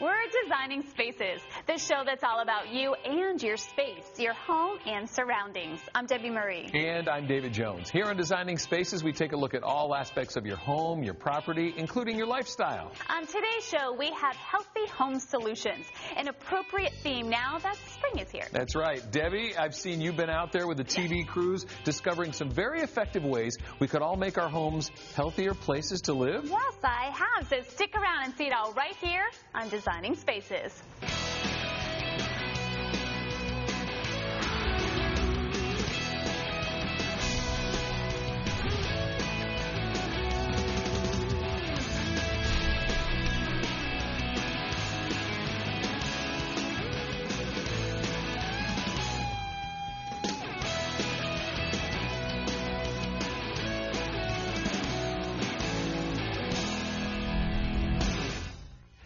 We're Designing Spaces, the show that's all about you and your space, your home and surroundings. I'm Debbie Marie. And I'm David Jones. Here on Designing Spaces, we take a look at all aspects of your home, your property, including your lifestyle. On today's show, we have healthy home solutions, an appropriate theme now that spring is here. That's right. Debbie, I've seen you've been out there with the TV crews discovering some very effective ways we could all make our homes healthier places to live. Yes, I have. So stick around and see it all right here on Designing Spaces.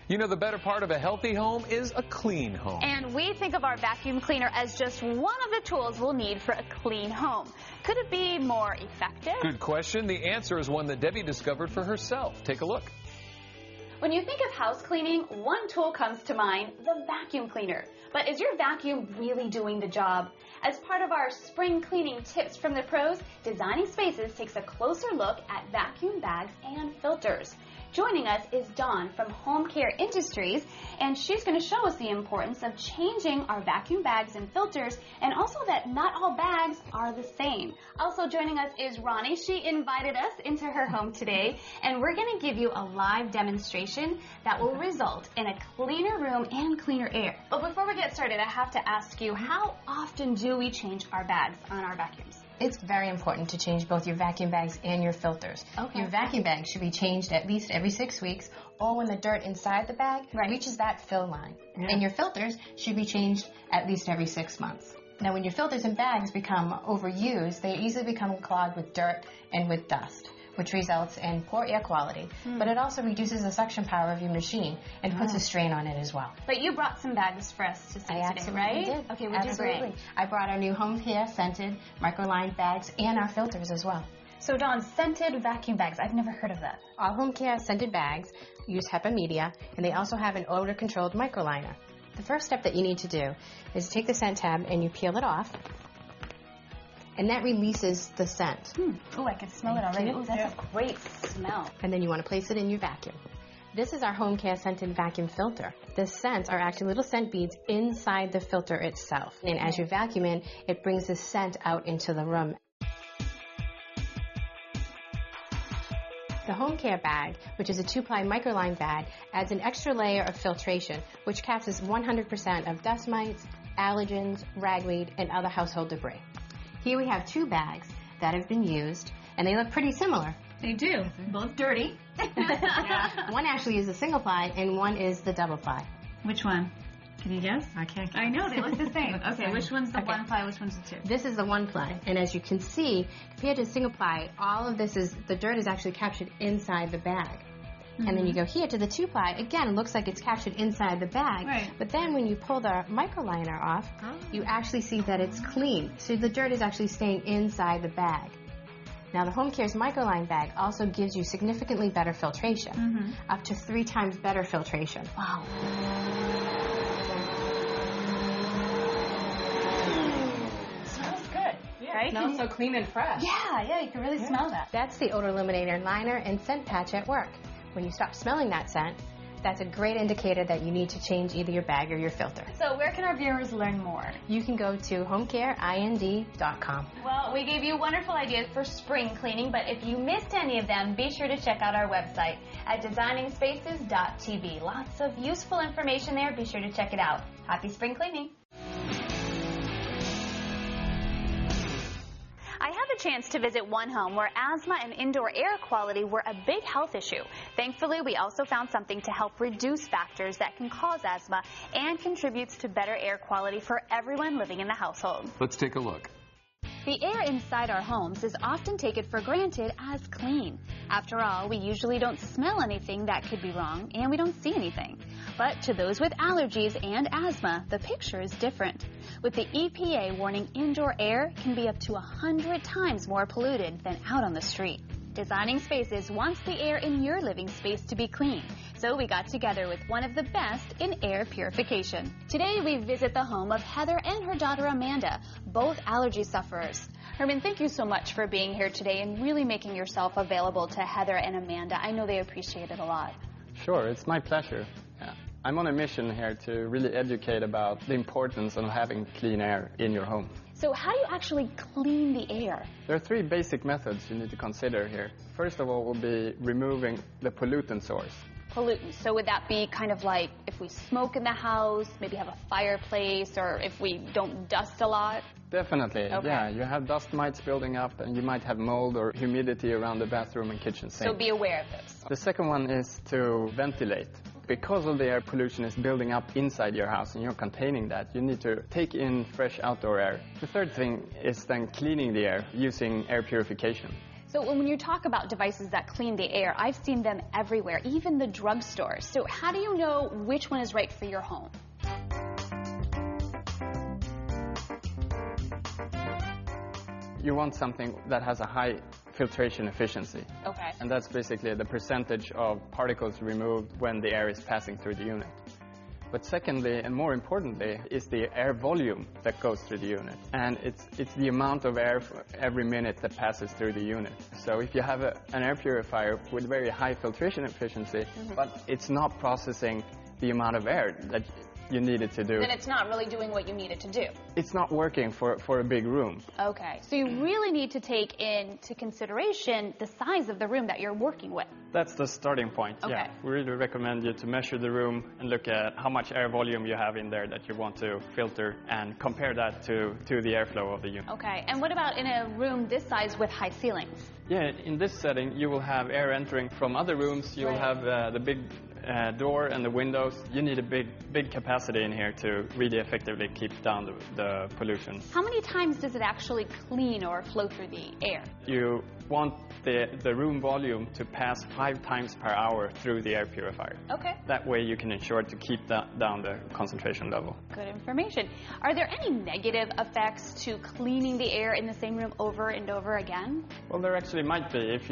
You know, the better part of a healthy home is a clean home. And we think of our vacuum cleaner as just one of the tools we'll need for a clean home. Could it be more effective? Good question. The answer is one that Debbie discovered for herself. Take a look. When you think of house cleaning, one tool comes to mind, the vacuum cleaner. But is your vacuum really doing the job? As part of our spring cleaning tips from the pros, Designing Spaces takes a closer look at vacuum bags and filters. Joining us is Dawn from Homecare Industries, and she's going to show us the importance of changing our vacuum bags and filters, and also that not all bags are the same. Also joining us is Ronnie. She invited us into her home today, and we're going to give you a live demonstration that will result in a cleaner room and cleaner air. But before we get started, I have to ask you, how often do we change our bags on our vacuums? It's very important to change both your vacuum bags and your filters. Okay. Your vacuum bag should be changed at least every 6 weeks, or when the dirt inside the bag reaches that fill line. Yeah. And your filters should be changed at least every 6 months. Now, when your filters and bags become overused, they easily become clogged with dirt and with dust, which results in poor air quality. But it also reduces the suction power of your machine and puts a strain on it as well. But you brought some bags for us to see today, right? Did. Okay, what did you bring? I brought our new Homecare scented micro-lined bags and our filters as well. So, Dawn, scented vacuum bags. I've never heard of that. All Homecare scented bags use HEPA media, and they also have an odor-controlled microliner. The first step that you need to do is take the scent tab and you peel it off. And that releases the scent. Oh, I can smell it already. Oh, that's a great smell. And then you want to place it in your vacuum. This is our Homecare scented vacuum filter. The scents are actually little scent beads inside the filter itself. And as you vacuum in, it brings the scent out into the room. The Homecare bag, which is a 2-ply microline bag, adds an extra layer of filtration, which captures 100% of dust mites, allergens, ragweed, and other household debris. Here we have 2 bags that have been used, and they look pretty similar. They do. Both dirty. One actually is a single ply, and one is the double ply. Which one? Can you guess? I can't guess. I know, they look the same. Okay, which one's the 1 ply, which one's the 2? This is the 1 ply, and as you can see, compared to a single ply, all of this is, the dirt is actually captured inside the bag. And then you go here to the 2 ply, again, it looks like it's captured inside the bag. Right. But then when you pull the microliner off, you actually see that it's clean. So the dirt is actually staying inside the bag. Now the Homecare's microline bag also gives you significantly better filtration, up to 3 times better filtration. Wow. Smells good, right? It smells so clean and fresh. Yeah, you can really smell that. That's the odor eliminator liner and scent patch at work. When you stop smelling that scent, that's a great indicator that you need to change either your bag or your filter. So where can our viewers learn more? You can go to homecareind.com. Well, we gave you wonderful ideas for spring cleaning, but if you missed any of them, be sure to check out our website at designingspaces.tv. Lots of useful information there. Be sure to check it out. Happy spring cleaning. I had the chance to visit one home where asthma and indoor air quality were a big health issue. Thankfully, we also found something to help reduce factors that can cause asthma and contributes to better air quality for everyone living in the household. Let's take a look. The air inside our homes is often taken for granted as clean. After all, we usually don't smell anything that could be wrong, and we don't see anything. But to those with allergies and asthma, the picture is different. With the EPA warning indoor air can be up to 100 times more polluted than out on the street. Designing Spaces wants the air in your living space to be clean. So So we got together with one of the best in air purification. Today we visit the home of Heather and her daughter Amanda, both allergy sufferers. Herman, thank you so much for being here today and really making yourself available to Heather and Amanda. I know they appreciate it a lot. Sure, it's my pleasure. I'm on a mission here to really educate about the importance of having clean air in your home. So how do you actually clean the air? There are three basic methods you need to consider here. First of all will be removing the pollutant source. Pollutants. So would that be kind of like if we smoke in the house, maybe have a fireplace, or if we don't dust a lot? Definitely, okay. Yeah. You have dust mites building up and you might have mold or humidity around the bathroom and kitchen sink. So be aware of this. The second one is to ventilate. Because of the air pollution is building up inside your house and you're containing that, you need to take in fresh outdoor air. The third thing is then cleaning the air using air purification. So when you talk about devices that clean the air, I've seen them everywhere, even the drugstores. So how do you know which one is right for your home? You want something that has a high filtration efficiency. Okay. And that's basically the percentage of particles removed when the air is passing through the unit. But secondly, and more importantly, is the air volume that goes through the unit. And it's the amount of air for every minute that passes through the unit. So if you have an air purifier with very high filtration efficiency, but it's not processing the amount of air that you need it to do, then it's not really doing what you need it to do. It's not working for a big room. Okay. So you really need to take into consideration the size of the room that you're working with. That's the starting point, okay. Yeah. We really recommend you to measure the room and look at how much air volume you have in there that you want to filter and compare that to the airflow of the unit. Okay. And what about in a room this size with high ceilings? Yeah, in this setting, you will have air entering from other rooms. You'll have the big door and the windows. You need a big capacity in here to really effectively keep down the pollution. How many times does it actually clean or flow through the air? You want the room volume to pass 5 times per hour through the air purifier. Okay. That way you can ensure to keep down the concentration level. Good information. Are there any negative effects to cleaning the air in the same room over and over again? Well, there actually might be if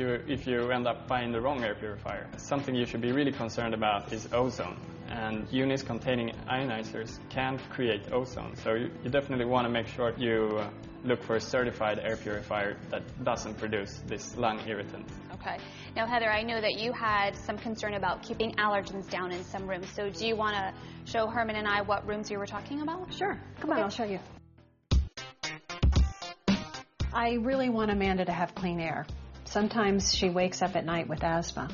you end up buying the wrong air purifier. Something you should be really concerned about is ozone. And units containing ionizers can create ozone. So you definitely want to make sure you look for a certified air purifier that doesn't produce this lung irritant. Okay. Now, Heather, I know that you had some concern about keeping allergens down in some rooms. So do you want to show Herman and I what rooms you were talking about? Sure. Come on, I'll show you. I really want Amanda to have clean air. Sometimes she wakes up at night with asthma.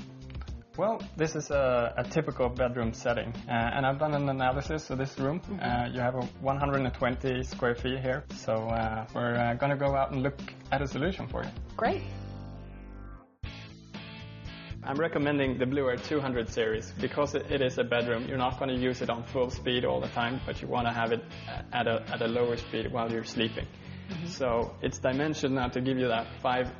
Well, this is a typical bedroom setting, and I've done an analysis of this room. You have 120 square feet here, so we're going to go out and look at a solution for you. Great. I'm recommending the Blue Air 200 series because it is a bedroom. You're not going to use it on full speed all the time, but you want to have it at a lower speed while you're sleeping. So it's dimensioned now to give you that 5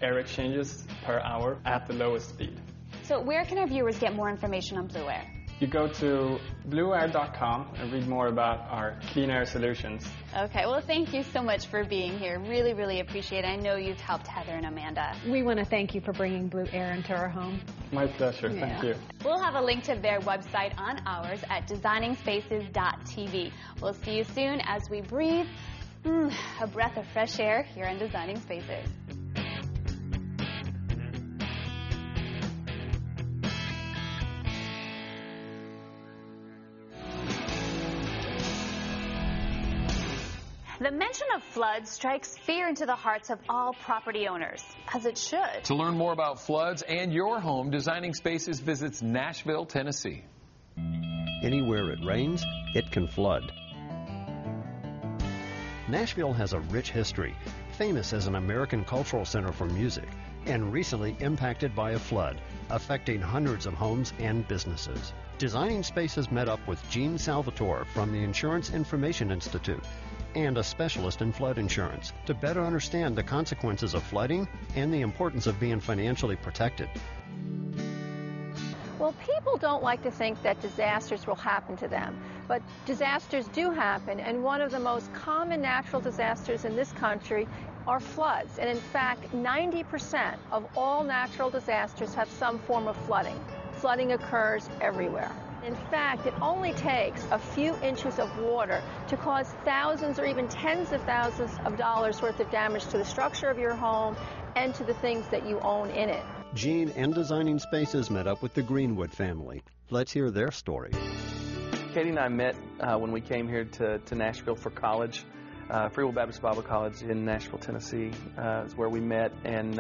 air exchanges per hour at the lowest speed. So where can our viewers get more information on Blue Air? You go to blueair.com and read more about our clean air solutions. Okay, well, thank you so much for being here. Really, really appreciate it. I know you've helped Heather and Amanda. We want to thank you for bringing Blue Air into our home. My pleasure. Yeah. Thank you. We'll have a link to their website on ours at designingspaces.tv. We'll see you soon as we breathe a breath of fresh air here on Designing Spaces. The mention of floods strikes fear into the hearts of all property owners, as it should. To learn more about floods and your home, Designing Spaces visits Nashville, Tennessee. Anywhere it rains, it can flood. Nashville has a rich history, famous as an American cultural center for music, and recently impacted by a flood, affecting hundreds of homes and businesses. Designing Spaces met up with Gene Salvatore from the Insurance Information Institute and a specialist in flood insurance to better understand the consequences of flooding and the importance of being financially protected. Well, people don't like to think that disasters will happen to them, but disasters do happen, and one of the most common natural disasters in this country are floods. And in fact, 90% of all natural disasters have some form of flooding. flooding occurs everywhere. In fact, it only takes a few inches of water to cause thousands or even tens of thousands of dollars worth of damage to the structure of your home and to the things that you own in it. Jean and Designing Spaces met up with the Greenwood family. Let's hear their story. Katie and I met when we came here to Nashville for college. Free Will Baptist Bible College in Nashville, Tennessee is where we met and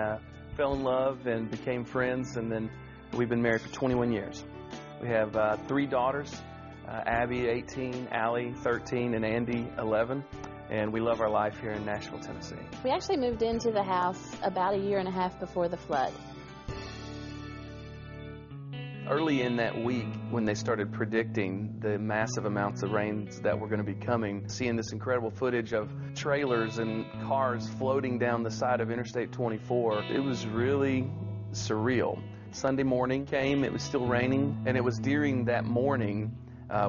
fell in love and became friends, and then we've been married for 21 years. We have 3 daughters, Abby, 18, Allie, 13, and Andy, 11, and we love our life here in Nashville, Tennessee. We actually moved into the house about a year and a half before the flood. Early in that week, when they started predicting the massive amounts of rains that were going to be coming, seeing this incredible footage of trailers and cars floating down the side of Interstate 24, it was really surreal. Sunday morning came, it was still raining, and it was during that morning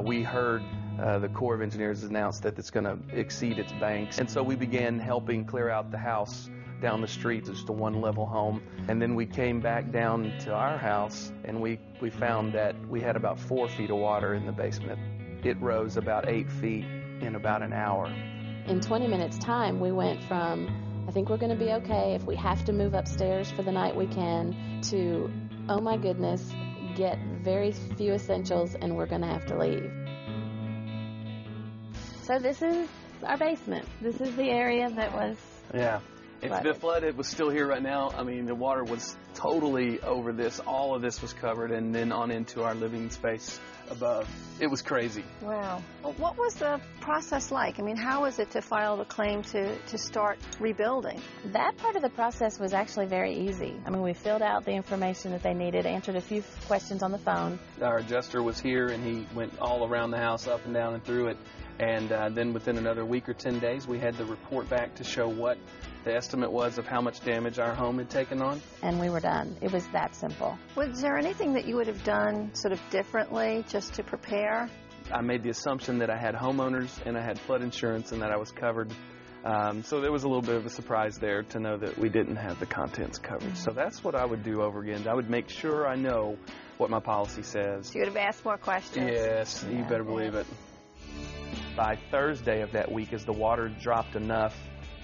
we heard the Corps of Engineers announce that it's going to exceed its banks. And so we began helping clear out the house down the street, just a one-level home. And then we came back down to our house, and we found that we had about 4 feet of water in the basement. It rose about 8 feet in about an hour. In 20 minutes' time, we went from, I think we're going to be okay. If we have to move upstairs for the night, we can, to, oh my goodness, get very few essentials and we're going to have to leave. So this is our basement. This is the area that was If the flood was still here right now, I mean, the water was totally over this. All of this was covered, and then on into our living space above. It was crazy. Wow. Well, what was the process like? I mean, how was it to file the claim to start rebuilding? That part of the process was actually very easy. I mean, we filled out the information that they needed, answered a few questions on the phone. Our adjuster was here, and he went all around the house, up and down and through it. And then within another week or 10 days, we had the report back to show what the estimate was of how much damage our home had taken on. And we were done. It was that simple. Was there anything that you would have done sort of differently just to prepare? I made the assumption that I had homeowners and I had flood insurance and that I was covered. So there was a little bit of a surprise there to know that we didn't have the contents covered. So that's what I would do over again. I would make sure I know what my policy says. So you would have asked more questions? Yes, you better believe it. By Thursday of that week, as the water dropped enough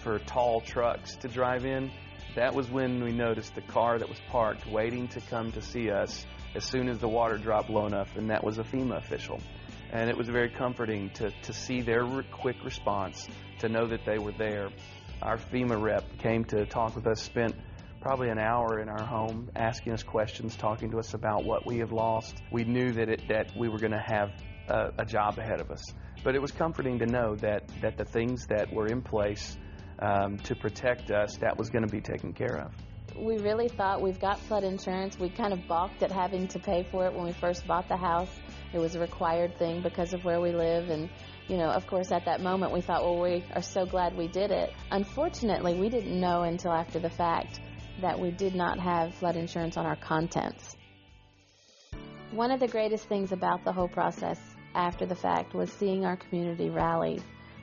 for tall trucks to drive in, that was when we noticed the car that was parked waiting to come to see us as soon as the water dropped low enough, and that was a FEMA official. And it was very comforting to see their quick response, to know that they were there. Our FEMA rep came to talk with us, spent probably an hour in our home asking us questions, talking to us about what we have lost. We knew that we were going to have a job ahead of us. But it was comforting to know that the things that were in place to protect us, that was going to be taken care of. We really thought we've got flood insurance. We kind of balked at having to pay for it when we first bought the house. It was a required thing because of where we live. And, you know, of course, at that moment we thought, well, we are so glad we did it. Unfortunately, we didn't know until after the fact that we did not have flood insurance on our contents. One of the greatest things about the whole process after the fact was seeing our community rally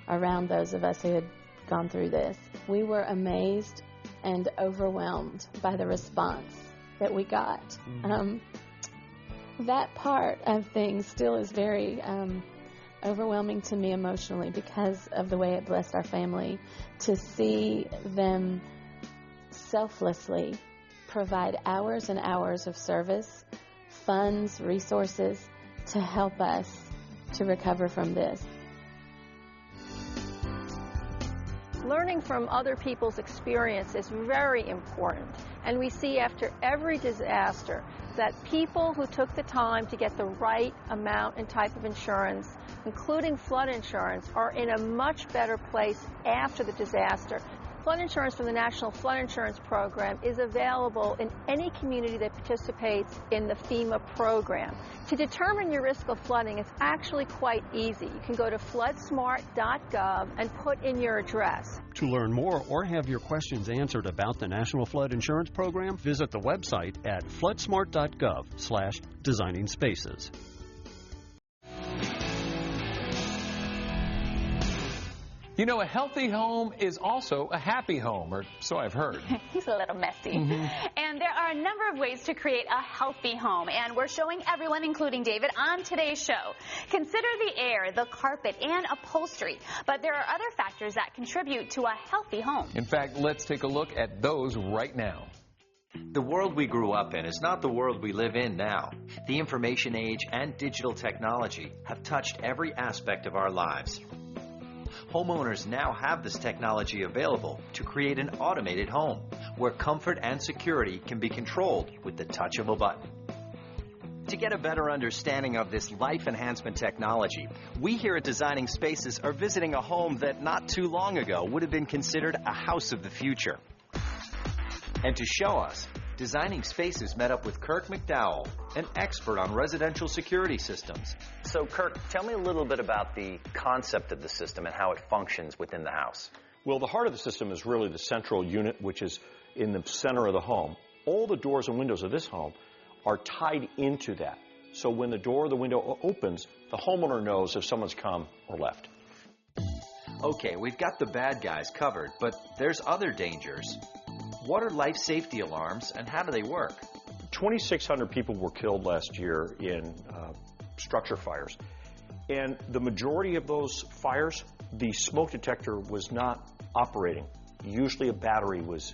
around those of us who had gone through this. We were amazed and overwhelmed by the response that we got. That part of things still is very overwhelming to me emotionally because of the way it blessed our family to see them selflessly provide hours and hours of service, funds, resources to help us to recover from this. Learning from other people's experience is very important, and we see after every disaster that people who took the time to get the right amount and type of insurance, including flood insurance, are in a much better place after the disaster. Flood insurance from the National Flood Insurance Program is available in any community that participates in the FEMA program. To determine your risk of flooding, it's actually quite easy. You can go to floodsmart.gov and put in your address. To learn more or have your questions answered about the National Flood Insurance Program, visit the website at floodsmart.gov/designing spaces. You know, a healthy home is also a happy home, or so I've heard. He's a little messy. And there are a number of ways to create a healthy home, and we're showing everyone, including David, on today's show. Consider the air, the carpet, and upholstery. But there are other factors that contribute to a healthy home. In fact, let's take a look at those right now. The world we grew up in is not the world we live in now. The information age and digital technology have touched every aspect of our lives. Homeowners now have this technology available to create an automated home where comfort and security can be controlled with the touch of a button. To get a better understanding of this life enhancement technology, we here at Designing Spaces are visiting a home that not too long ago would have been considered a house of the future. And to show us, Designing Spaces met up with Kirk McDowell, an expert on residential security systems. So Kirk, tell me a little bit about the concept of the system and how it functions within the house. Well, the heart of the system is really the central unit, which is in the center of the home. All the doors and windows of this home are tied into that. So when the door or the window opens, the homeowner knows if someone's come or left. Okay, we've got the bad guys covered, but there's other dangers. What are life safety alarms and how do they work? 2,600 people were killed last year in structure fires. And the majority of those fires, the smoke detector was not operating. Usually a battery was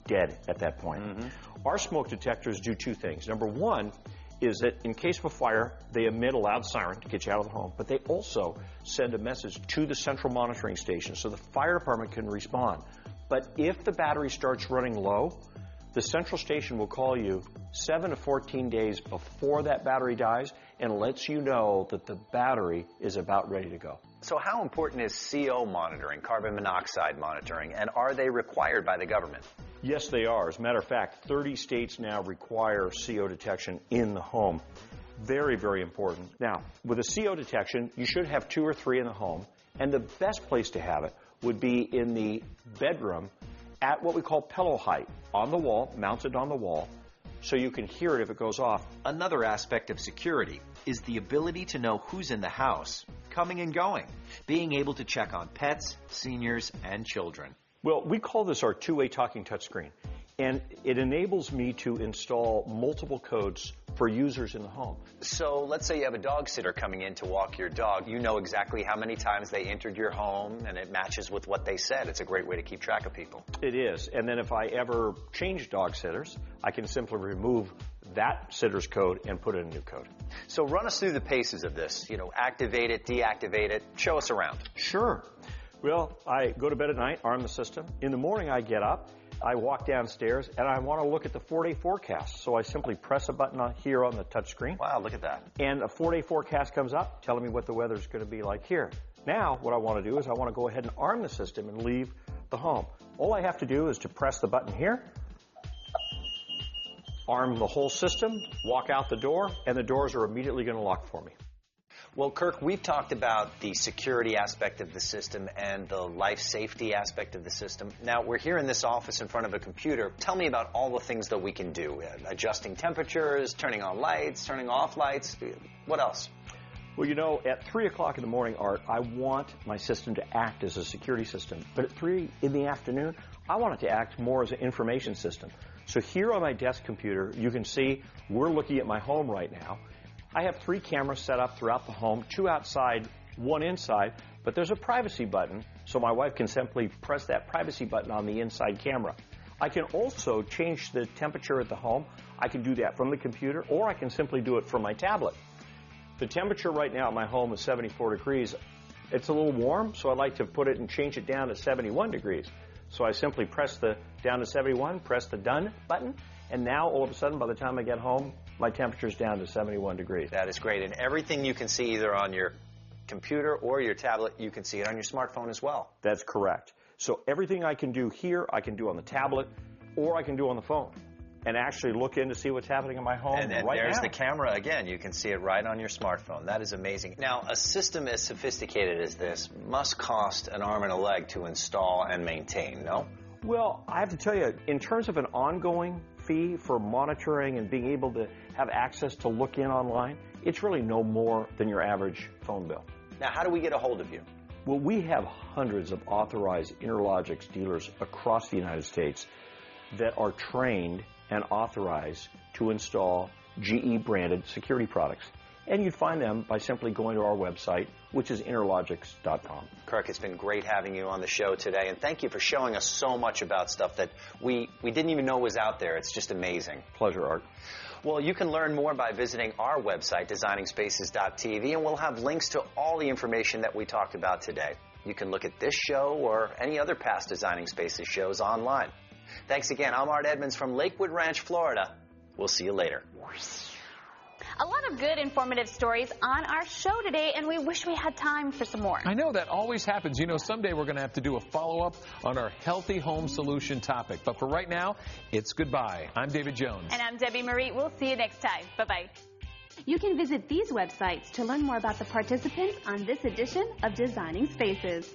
dead at that point. Our smoke detectors do two things. Number one is that in case of a fire, they emit a loud siren to get you out of the home, but they also send a message to the central monitoring station so the fire department can respond. But if the battery starts running low, the central station will call you 7 to 14 days before that battery dies and lets you know that the battery is about ready to go. So how important is CO monitoring, carbon monoxide monitoring, and are they required by the government? Yes, they are. As a matter of fact, 30 states now require CO detection in the home. Very, very important. Now, with a CO detection, you should have 2 or 3 in the home, and the best place to have it would be in the bedroom at what we call pillow height, on the wall, mounted on the wall, so you can hear it if it goes off. Another aspect of security is the ability to know who's in the house, coming and going, being able to check on pets, seniors, and children. Well, we call this our two-way talking touchscreen, and it enables me to install multiple codes for users in the home. So let's say you have a dog sitter coming in to walk your dog. You know exactly how many times they entered your home, and it matches with what they said. It's a great way to keep track of people. It is. And then if I ever change dog sitters, I can simply remove that sitter's code and put in a new code. So run us through the paces of this. You know, activate it, deactivate it. Show us around. Sure. Well, I go to bed at night, arm the system. In the morning, I get up. I walk downstairs, and I want to look at the 4-day forecast. So I simply press a button here on the touchscreen. Wow, look at that. And a 4-day forecast comes up, telling me what the weather's going to be like here. Now, what I want to do is I want to go ahead and arm the system and leave the home. All I have to do is to press the button here, arm the whole system, walk out the door, and the doors are immediately going to lock for me. Well, Kirk, we've talked about the security aspect of the system and the life safety aspect of the system. Now, we're here in this office in front of a computer. Tell me about all the things that we can do. Adjusting temperatures, turning on lights, turning off lights. What else? Well, you know, at 3 o'clock in the morning, Art, I want my system to act as a security system. But at 3 in the afternoon, I want it to act more as an information system. So here on my desk computer, you can see we're looking at my home right now. I have 3 cameras set up throughout the home, 2 outside, 1 inside, but there's a privacy button, so my wife can simply press that privacy button on the inside camera. I can also change the temperature at the home. I can do that from the computer, or I can simply do it from my tablet. The temperature right now at my home is 74 degrees. It's a little warm, so I'd like to put it and change it down to 71 degrees. So I simply press the down to 71, press the done button, and now all of a sudden by the time I get home, my temperature's down to 71 degrees. That is great. And everything you can see either on your computer or your tablet, you can see it on your smartphone as well. That's correct. So everything I can do here, I can do on the tablet, or I can do on the phone, and actually look in to see what's happening in my home right now. And there's the camera again. You can see it right on your smartphone. That is amazing. Now, a system as sophisticated as this must cost an arm and a leg to install and maintain, no? Well, I have to tell you, in terms of an ongoing fee for monitoring and being able to have access to look in online, it's really no more than your average phone bill. Now, how do we get a hold of you? Well, we have hundreds of authorized Interlogix dealers across the United States that are trained and authorized to install GE-branded security products. And you'd find them by simply going to our website, which is interlogix.com. Kirk, it's been great having you on the show today, and thank you for showing us so much about stuff that we didn't even know was out there. It's just amazing. Pleasure, Art. Well, you can learn more by visiting our website, designingspaces.tv, and we'll have links to all the information that we talked about today. You can look at this show or any other past Designing Spaces shows online. Thanks again. I'm Art Edmonds from Lakewood Ranch, Florida. We'll see you later. A lot of good informative stories on our show today, and we wish we had time for some more. I know that always happens. You know, someday we're going to have to do a follow-up on our healthy home solution topic. But for right now, it's goodbye. I'm David Jones. And I'm Debbie Marie. We'll see you next time. Bye-bye. You can visit these websites to learn more about the participants on this edition of Designing Spaces.